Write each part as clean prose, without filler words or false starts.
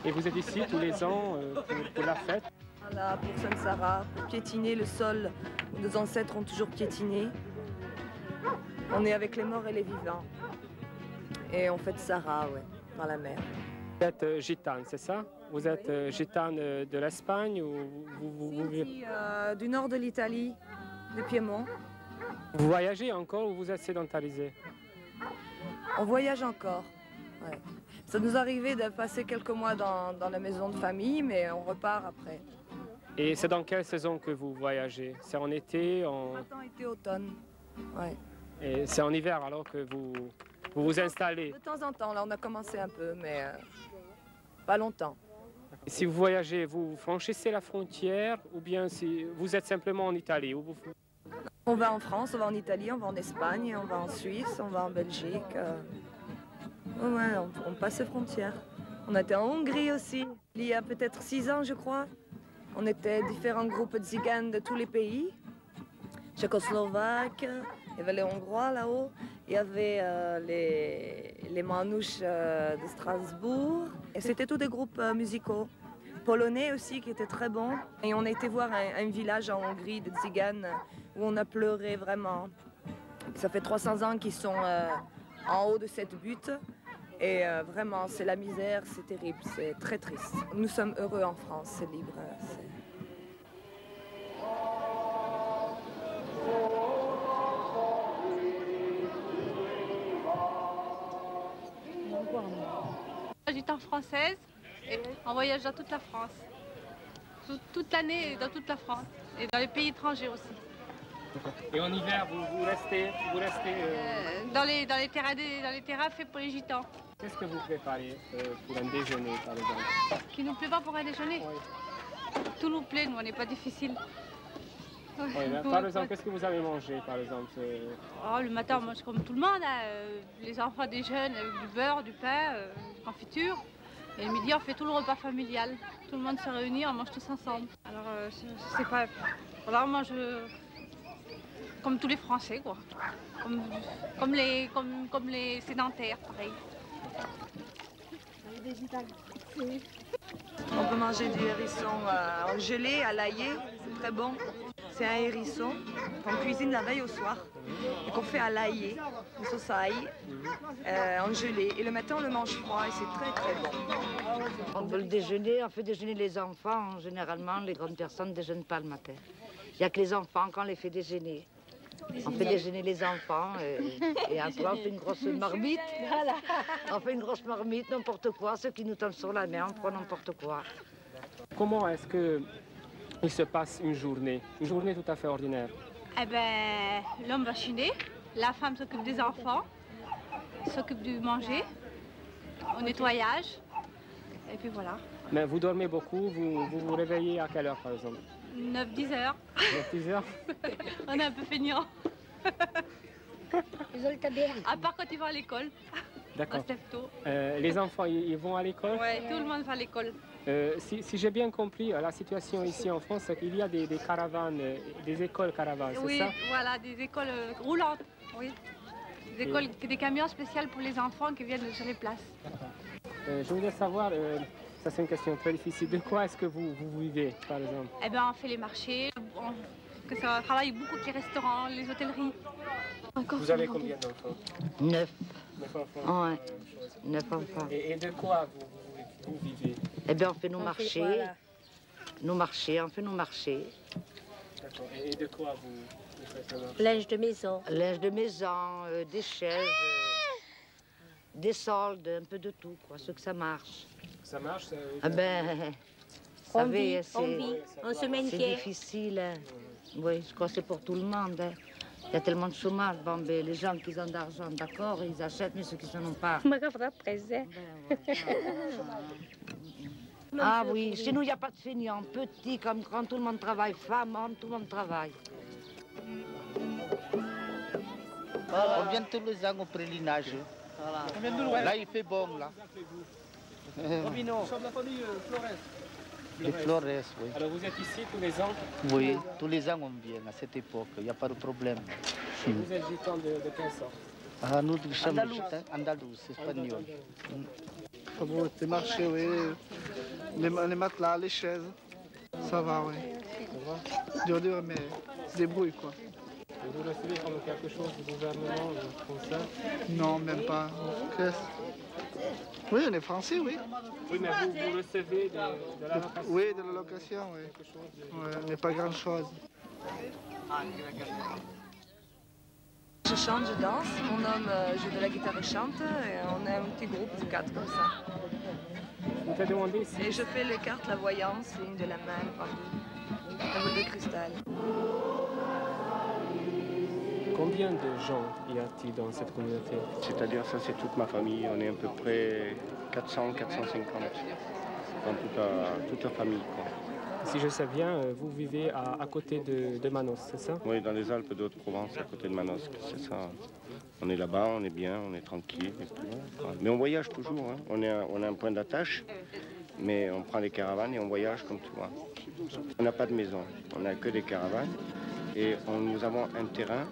Et vous êtes ici tous les ans pour la fête? Voilà, pour Samsara, pour piétiner le sol où nos ancêtres ont toujours piétiné. On est avec les morts et les vivants. Et on fait Sara, ouais, dans la mer. Vous êtes gitane, c'est ça? Vous êtes gitane de l'Espagne ou du nord de l'Italie, de Piémont. Vous voyagez encore ou vous êtes sédentarisé? On voyage encore, ouais. Ça nous arrivait de passer quelques mois dans la maison de famille, mais on repart après. Et c'est dans quelle saison que vous voyagez? C'est en été, Printemps, été, automne, ouais. Et c'est en hiver alors que vous vous installez? De temps en temps, là on a commencé un peu, mais pas longtemps. Si vous voyagez, vous franchissez la frontière ou bien si vous êtes simplement en Italie? On va en France, on va en Italie, on va en Espagne, on va en Suisse, on va en Belgique. Ouais, on passe les frontières. On était en Hongrie aussi, il y a peut-être 6 ans je crois. On était différents groupes de tziganes de tous les pays. Tchécoslovaques, il y avait les Hongrois là-haut, il y avait les Manouches de Strasbourg. Et c'était tous des groupes musicaux. Polonais aussi qui étaient très bons. Et on a été voir un village en Hongrie de tziganes où on a pleuré vraiment. Ça fait 300 ans qu'ils sont en haut de cette butte. Et vraiment, c'est la misère, c'est terrible, c'est très triste. Nous sommes heureux en France, c'est libre. Gitane française et on voyage dans toute la France. Toute l'année dans toute la France et dans les pays étrangers aussi. Et en hiver, vous restez dans les terrains faits pour les gitans. Qu'est-ce que vous préparez pour un déjeuner, par exemple? Qui nous plaît pas pour un déjeuner? Oui. Tout nous plaît, nous, on n'est pas difficile. Oui, par exemple, qu'est-ce que vous avez mangé, par exemple? Oh, le matin, on mange comme tout le monde. Hein. Les enfants déjeunent avec du beurre, du pain, des confitures. Et le midi, on fait tout le repas familial. Tout le monde se réunit, on mange tous ensemble. Alors, c'est pas... Alors, on mange comme tous les Français, quoi. Comme les sédentaires, pareil. On peut manger du hérisson en gelée, à l'aillé, c'est très bon. C'est un hérisson qu'on cuisine la veille au soir et qu'on fait à l'aillé, une sauce à ail, en gelée. Et le matin, on le mange froid et c'est très très bon. On veut le déjeuner, on fait déjeuner les enfants. Généralement, les grandes personnes ne déjeunent pas le matin. Il n'y a que les enfants qu'on les fait déjeuner. On fait déjeuner les enfants et après on fait une grosse marmite. On fait une grosse marmite, n'importe quoi. Ce qui nous tombe sur la main, on prend n'importe quoi. Comment est-ce qu'il se passe une journée tout à fait ordinaire? Eh ben, l'homme va chiner, la femme s'occupe des enfants, s'occupe du manger, au nettoyage, et puis voilà. Mais vous dormez beaucoup, vous vous réveillez à quelle heure par exemple? 9-10 heures. 9-10 heures? On est un peu feignants. À part quand ils vont à l'école. D'accord. Les enfants, ils vont à l'école? Oui, tout le monde va à l'école. Si j'ai bien compris, la situation ici en France, c'est qu'il y a des caravanes, des écoles caravanes, c'est ça? Oui, voilà, des écoles roulantes, oui. Des camions spéciaux pour les enfants qui viennent sur les places. Je voulais savoir, ça c'est une question très difficile, de quoi est-ce que vous vivez, par exemple? Eh bien, on fait les marchés, on travaille beaucoup avec les restaurants, les hôtelleries. Vous avez combien d'enfants? 9. 9 enfants? Ouais, 9 enfants. Et de quoi vous vivez? Eh bien, on fait nos marchés. Voilà. Nos marchés, on fait nos marchés. D'accord. Et de quoi vous faites le marché? Linge de maison. Linge de maison, des chaises, des soldes, un peu de tout, quoi, ce que ça marche. Ça marche? Ah ben, on vit, on se maintient. C'est difficile, hein. Oui, je crois que c'est pour tout le monde. Hein. Il y a tellement de chômage. Bon, ben, les gens qui ont d'argent, d'accord, ils achètent, mais ceux qui n'en ont pas. Ah oui, chez nous, il n'y a pas de feignants. Petit comme grand, tout le monde travaille. Femmes, hommes, tout le monde travaille. On vient tous les ans au prélinage. Voilà. Là, il fait bon, là. Nous sommes la famille Flores. Les Flores, oui. Alors vous êtes ici tous les ans? Oui, tous les ans on vient à cette époque, il n'y a pas de problème. Et vous êtes gitan de quelle sorte? Ah, nous sommes gitans andalous, espagnols. Bon, tes marchés, oui. Les matelas, les chaises, ça va, oui. Dur, mais se débrouille, quoi. Et vous recevez comme quelque chose du gouvernement français? Non, même pas. Oui, on est français, oui. Oui, mais vous recevez de l'allocation? Oui, de l'allocation, oui. Ouais, mais pas grand-chose. Je chante, je danse, mon homme joue de la guitare et chante, et on est un petit groupe de 4 comme ça. On t'a demandé si... Et je fais les cartes, la voyance, ligne de la main, le pendule, la boule de cristal. Combien de gens y a-t-il dans cette communauté? C'est-à-dire, ça c'est toute ma famille, on est à peu près 400, 450 dans toute la famille, quoi. Si je sais bien, vous vivez à côté de Manosque, c'est ça? Oui, dans les Alpes de Haute-Provence, à côté de Manosque, c'est ça. On est là-bas, on est bien, on est tranquille. Et puis, voilà. Mais on voyage toujours, hein. On a un point d'attache, mais on prend des caravanes et on voyage comme tout. Hein. On n'a pas de maison, on n'a que des caravanes et nous avons un terrain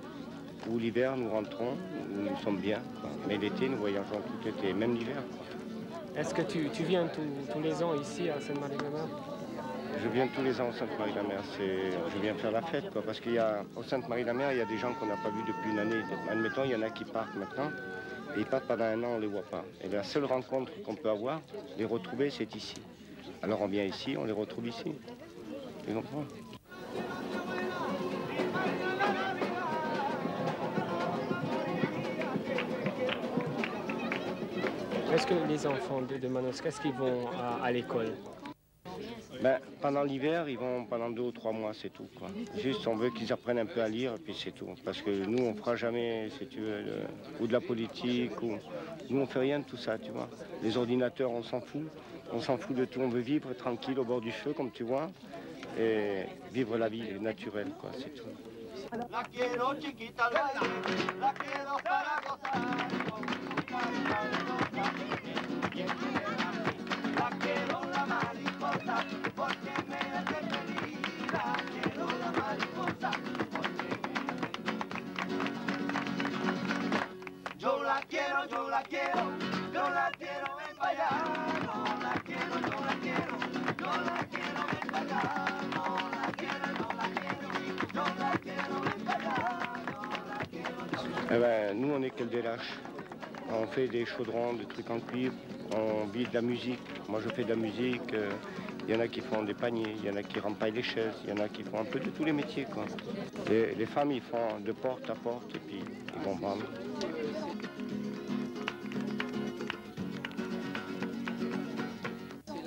où l'hiver nous rentrons, où nous sommes bien. Quoi. Mais l'été, nous voyageons tout l'été, même l'hiver. Est-ce que tu viens tous les ans ici à Sainte-Marie-de-la-Mer? Je viens tous les ans au Sainte-Marie-de-la-Mer. Je viens faire la fête, quoi, parce qu'au Sainte-Marie-de-la-Mer, il y a des gens qu'on n'a pas vus depuis une année. Admettons, il y en a qui partent maintenant, et ils partent pendant un an, on ne les voit pas. Et la seule rencontre qu'on peut avoir, les retrouver, c'est ici. Alors on vient ici, on les retrouve ici. Tu comprends? Est-ce que les enfants de Manosque, est-ce qu'ils vont à l'école? Ben, pendant l'hiver, ils vont pendant 2 ou 3 mois, c'est tout, quoi. Juste, on veut qu'ils apprennent un peu à lire, et puis c'est tout. Parce que nous, on ne fera jamais, si tu veux, ou de la politique, ou... Nous, on ne fait rien de tout ça, tu vois. Les ordinateurs, on s'en fout. On s'en fout de tout. On veut vivre tranquille au bord du feu, comme tu vois, et vivre la vie naturelle, quoi, c'est tout. La quiero chiquita al baile, la quiero para gozar, la quiero la mariposa, porque me hace feliz, la quiero la mariposa, porque yo la quiero, yo la quiero, yo la quiero ven para allá, no la quiero, yo la quiero, yo la quiero ven para allá, no la quiero, yo la quiero, yo la quiero ven para allá, no la quiero. Eh ben, nous on est que des lâches. On fait des chaudrons, des trucs en cuivre, on vit de la musique. Moi je fais de la musique, il y en a qui font des paniers, il y en a qui rempaillent les chaises, il y en a qui font un peu de tous les métiers, quoi. Les femmes ils font de porte à porte et puis ils vont vendre.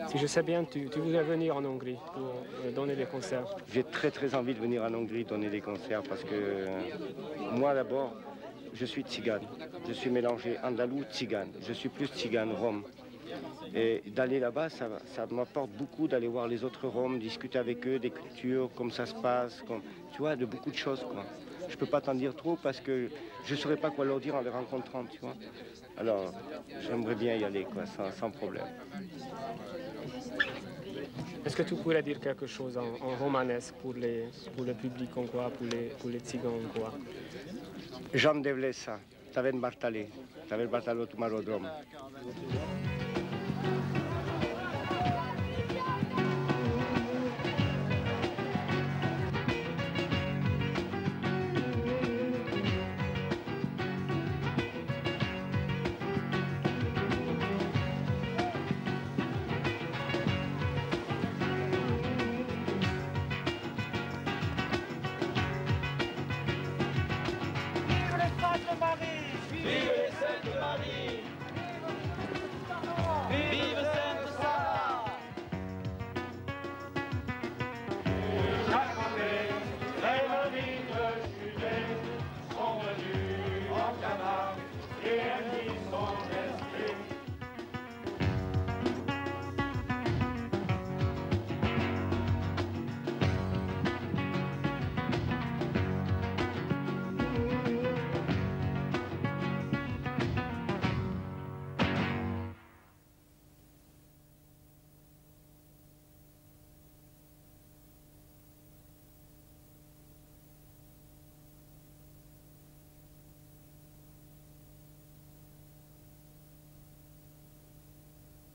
Si je sais bien, tu voudrais venir en Hongrie pour donner des concerts. J'ai très envie de venir en Hongrie donner des concerts parce que moi d'abord, je suis tzigane. Je suis mélangé andalou, tzigane. Je suis plus tzigane, rom. Et d'aller là-bas, ça m'apporte beaucoup d'aller voir les autres roms, discuter avec eux des cultures, comme ça se passe, tu vois, de beaucoup de choses, quoi. Je peux pas t'en dire trop parce que je saurais pas quoi leur dire en les rencontrant, tu vois. Alors, j'aimerais bien y aller, quoi, sans problème. Est-ce que tu pourrais dire quelque chose en romanesque pour le public hongrois, pour les tziganes hongrois? Jean Devlesa, Taven Bartali, Taven Bartalo Tumarodrom.